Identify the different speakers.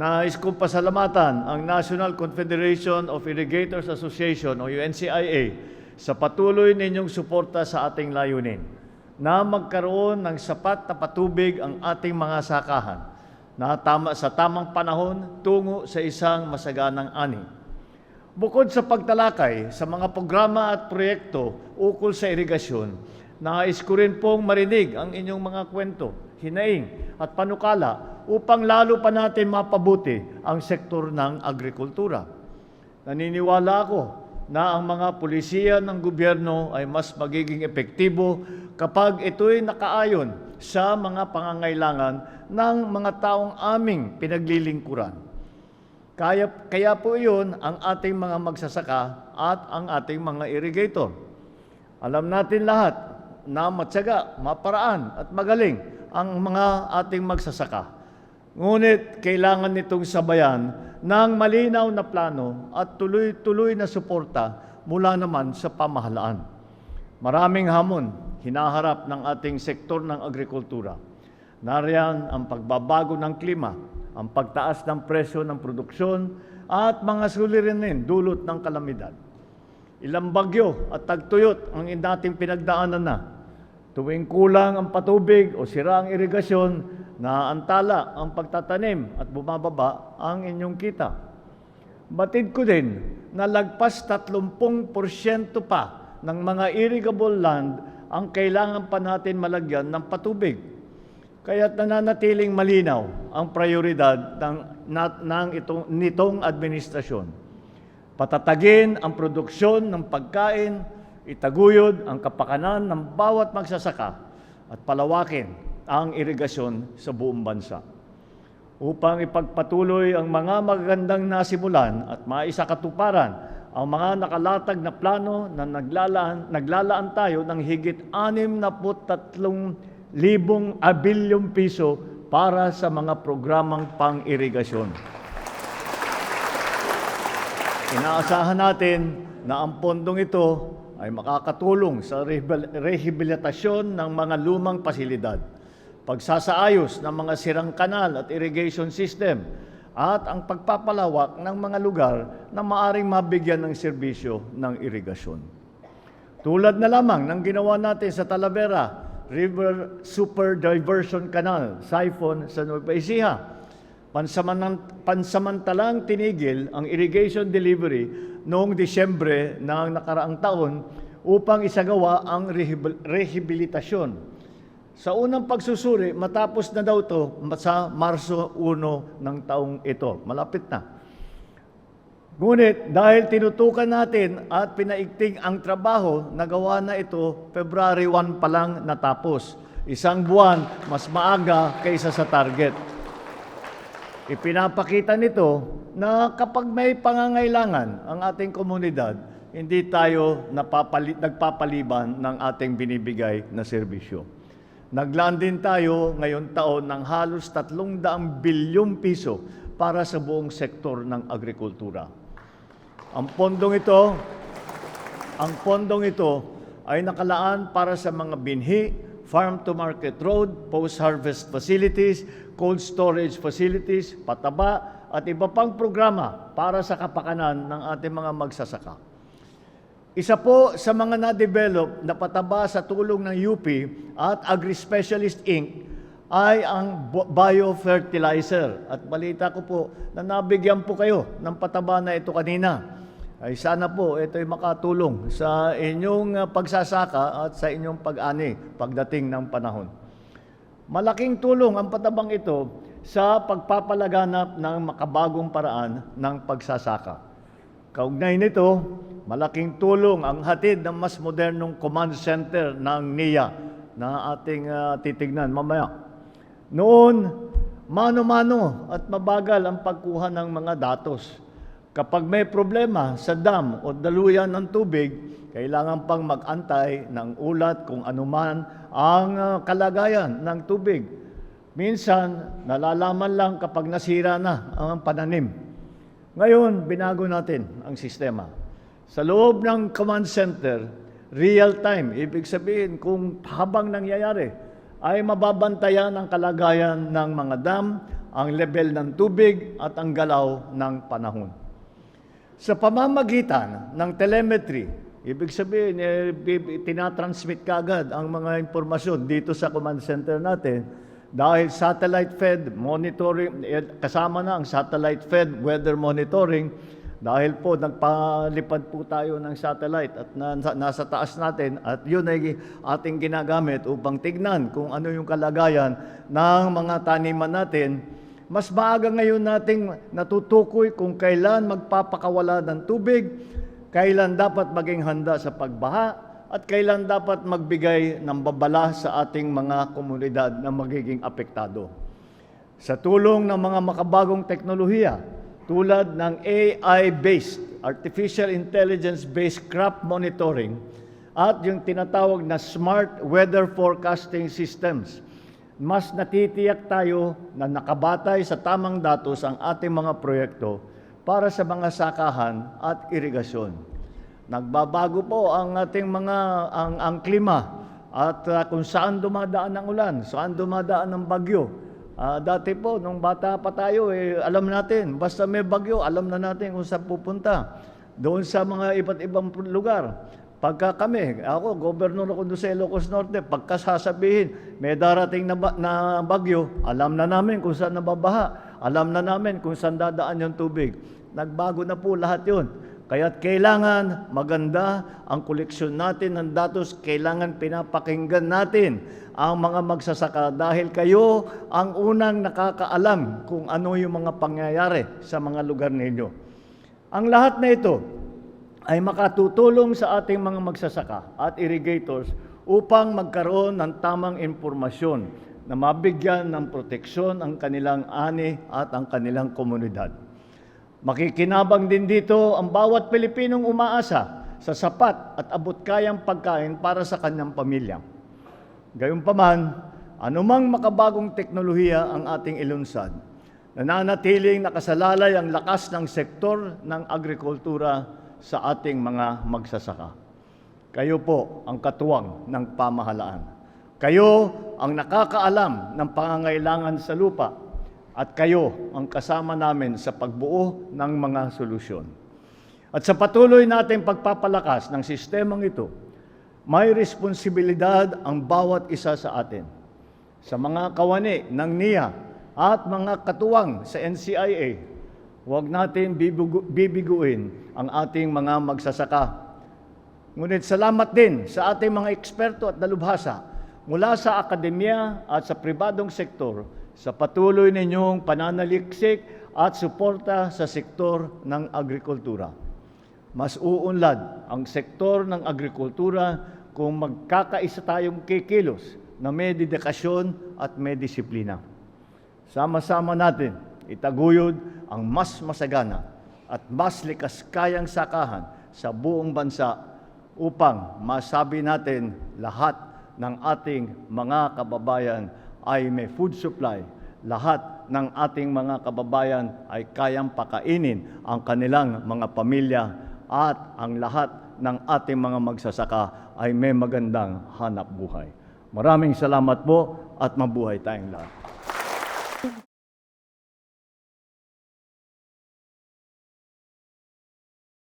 Speaker 1: Nais kong pasalamatan ang National Confederation of Irrigators Association o UNCIA sa patuloy ninyong suporta sa ating layunin na magkaroon ng sapat na patubig ang ating mga sakahan na sa tamang panahon tungo sa isang masaganang ani. Bukod sa pagtalakay sa mga programa at proyekto ukol sa irigasyon, nais ko rin pong marinig ang inyong mga kwento, hinaing at panukala upang lalo pa natin mapabuti ang sektor ng agrikultura. Naniniwala ako na ang mga pulisiya ng gobyerno ay mas magiging epektibo kapag ito'y nakaayon sa mga pangangailangan ng mga taong aming pinaglilingkuran. Kaya po iyon ang ating mga magsasaka at ang ating mga irrigator. Alam natin lahat na matyaga, maparaan at magaling ang mga ating magsasaka. Ngunit kailangan nitong sabayan ng malinaw na plano at tuloy-tuloy na suporta mula naman sa pamahalaan. Maraming hamon hinaharap ng ating sektor ng agrikultura. Nariyan ang pagbabago ng klima, ang pagtaas ng presyo ng produksyon at mga suliranin dulot ng kalamidad. Ilang bagyo at tagtuyot ang dating pinagdaanan na. Tuwing kulang ang patubig o sira ang irigasyon, naantala ang pagtatanim at bumababa ang inyong kita. Batid ko din na lagpas 30% pa ng mga irrigable land ang kailangan pa natin malagyan ng patubig. Kaya't nananatiling malinaw ang prioridad nitong administrasyon. Patatagin ang produksyon ng pagkain, itaguyod ang kapakanan ng bawat magsasaka at palawakin ang irigasyon sa buong bansa. Upang ipagpatuloy ang mga magagandang nasimulan at maisakatuparan ang mga nakalatag na plano na naglalaan tayo ng higit 63,000 bilyong piso para sa mga programang pang-irigasyon. Inaasahan natin na ang pondong ito ay makakatulong sa rehabilitasyon ng mga lumang pasilidad, pagsasaayos ng mga sirang kanal at irrigation system, at ang pagpapalawak ng mga lugar na maaring mabigyan ng serbisyo ng irigasyon. Tulad na lamang ng ginawa natin sa Talavera River Super Diversion Canal, siphon sa Nueva Ecija. Pansamantalang tinigil ang irrigation delivery noong Disyembre ng nakaraang taon upang isagawa ang rehabilitasyon. Sa unang pagsusuri, matapos na daw ito sa Marso 1 ng taong ito. Malapit na. Ngunit dahil tinutukan natin at pinaigting ang trabaho, nagawa na ito February 1 pa lang natapos. Isang buwan mas maaga kaysa sa target. Ipinapakita nito na kapag may pangangailangan ang ating komunidad, hindi tayo nagpapaliban ng ating binibigay na serbisyo. Naglaan din tayo ngayon taon ng halos 300 bilyong piso para sa buong sektor ng agrikultura. Ang pondong ito ay nakalaan para sa mga binhi, farm-to-market road, post-harvest facilities, cold storage facilities, pataba, at iba pang programa para sa kapakanan ng ating mga magsasaka. Isa po sa mga na-develop na pataba sa tulong ng UP at Agri-Specialist Inc. ay ang biofertilizer. At balita ko po na nabigyan po kayo ng pataba na ito kanina. Ay sana po ito ay makatulong sa inyong pagsasaka at sa inyong pag-ani pagdating ng panahon. Malaking tulong ang patabang ito sa pagpapalaganap ng makabagong paraan ng pagsasaka. Kaugnay nito, malaking tulong ang hatid ng mas modernong command center ng NIA na ating titignan mamaya. Noon, mano-mano at mabagal ang pagkuha ng mga datos. Kapag may problema sa dam o daluyan ng tubig, kailangan pang mag-antay ng ulat kung anuman ang kalagayan ng tubig. Minsan, nalalaman lang kapag nasira na ang pananim. Ngayon, binago natin ang sistema. Sa loob ng command center, real time, ibig sabihin kung habang nangyayari, ay mababantayan ang kalagayan ng mga dam ang level ng tubig at ang galaw ng panahon. Sa pamamagitan ng telemetry, ibig sabihin, tinatransmit kagad ang mga impormasyon dito sa command center natin dahil satellite-fed monitoring, kasama na ang satellite-fed weather monitoring dahil po nagpalipad po tayo ng satellite at nasa taas natin at yun ay ating ginagamit upang tignan kung ano yung kalagayan ng mga taniman natin. Mas maaga ngayon nating natutukoy kung kailan magpapakawala ng tubig, kailan dapat maging handa sa pagbaha, at kailan dapat magbigay ng babala sa ating mga komunidad na magiging apektado. Sa tulong ng mga makabagong teknolohiya, tulad ng AI-based, Artificial Intelligence-based crop monitoring, at yung tinatawag na Smart Weather Forecasting Systems, mas natitiyak tayo na nakabatay sa tamang datos ang ating mga proyekto para sa mga sakahan at irigasyon. Nagbabago po ang ating ang klima at kung saan dumadaan ang ulan, saan dumadaan ang bagyo. Dati po, nung bata pa tayo, alam natin, basta may bagyo, alam na natin kung saan pupunta. Doon sa mga iba't ibang lugar. Pagka kami, ako, gobernador ako doon sa Ilocos Norte, pagka sasabihin, may darating na bagyo, alam na namin kung saan nababaha, alam na namin kung saan dadaan yung tubig. Nagbago na po lahat yun. Kaya't kailangan maganda ang koleksyon natin ng datos, kailangan pinapakinggan natin ang mga magsasaka dahil kayo ang unang nakakaalam kung ano yung mga pangyayari sa mga lugar ninyo. Ang lahat na ito ay makatutulong sa ating mga magsasaka at irrigators upang magkaroon ng tamang impormasyon na mabigyan ng proteksyon ang kanilang ani at ang kanilang komunidad. Makikinabang din dito ang bawat Pilipinong umaasa sa sapat at abot-kayang pagkain para sa kanyang pamilya. Gayunpaman, anumang makabagong teknolohiya ang ating ilunsad, nananatiling nakasalalay ang lakas ng sektor ng agrikultura sa ating mga magsasaka. Kayo po ang katuwang ng pamahalaan. Kayo ang nakakaalam ng pangangailangan sa lupa at kayo ang kasama namin sa pagbuo ng mga solusyon. At sa patuloy nating pagpapalakas ng sistemang ito, may responsibilidad ang bawat isa sa atin. Sa mga kawani ng NIA at mga katuwang sa NCIA, huwag natin bibiguin ang ating mga magsasaka. Ngunit salamat din sa ating mga eksperto at dalubhasa mula sa akademya at sa pribadong sektor sa patuloy ninyong pananaliksik at suporta sa sektor ng agrikultura. Mas uunlad ang sektor ng agrikultura kung magkakaisa tayong kikilos na may dedikasyon at may disiplina. Sama-sama natin itaguyod ang mas masagana at mas likas kayang sakahan sa buong bansa upang masabi natin lahat ng ating mga kababayan ay may food supply, lahat ng ating mga kababayan ay kayang pakainin ang kanilang mga pamilya at ang lahat ng ating mga magsasaka ay may magandang hanap buhay. Maraming salamat po at mabuhay tayong lahat.